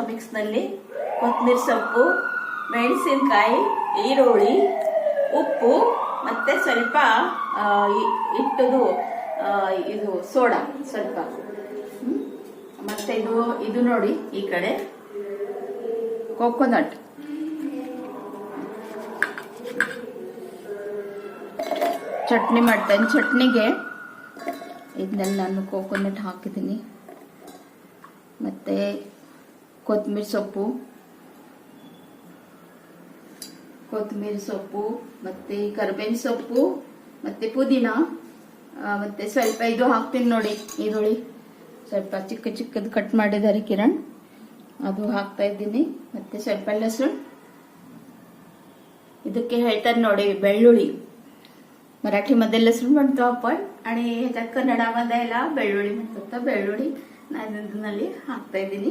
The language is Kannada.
ಮಿಕ್ಸ್ನಲ್ಲಿ ಕೊತ್ತಂಬರಿ ಸೊಪ್ಪು, ಮೆಣಸಿನಕಾಯಿ, ಈರುಳ್ಳಿ, ಉಪ್ಪು ಮತ್ತೆ ಸ್ವಲ್ಪ ಇಟ್ಟದು ಇದು ಸೋಡಾ ಸ್ವಲ್ಪ, ಮತ್ತೆ ಇದು ನೋಡಿ ಈ ಕಡೆ ಕೋಕೋನಟ್, ಚಟ್ನಿ ಮಾಡ್ತೇನೆ. ಚಟ್ನಿಗೆ ಇದನ್ನೆಲ್ಲ ನಾನು ಕೋಕೋನಟ್ ಹಾಕಿದ್ದೀನಿ, ಮತ್ತೆ ಕೊತ್ತಂಬರಿ ಸೊಪ್ಪು ಮತ್ತೆ ಕರಿಬೇವಿನ ಸೊಪ್ಪು ಮತ್ತೆ ಪುದೀನ, ಮತ್ತೆ ಸ್ವಲ್ಪ ಇದು ಹಾಕ್ತೀನಿ ನೋಡಿ, ಈರುಳ್ಳಿ ಸ್ವಲ್ಪ ಚಿಕ್ಕ ಚಿಕ್ಕದು ಕಟ್ ಮಾಡಿದ್ದಾರೆ ಕಿರಣ್, ಅದು ಹಾಕ್ತಾ ಇದ್ದೀನಿ. ಮತ್ತೆ ಸ್ವಲ್ಪ ಲಸೂण, ಇದಕ್ಕೆ ಹೇಳ್ತಾರೆ ನೋಡಿ बेळ्ळुळी, मराठीमध्ये लसूण म्हणतो आपण आणि ह्याच्यात कन्नडामध्ये याला बेळ्ळुळी म्हणतात. तर बेळ्ळुळी ನಾನು ಇದನ್ನಲ್ಲಿ ಹಾಕ್ತಾ ಇದ್ದೀನಿ.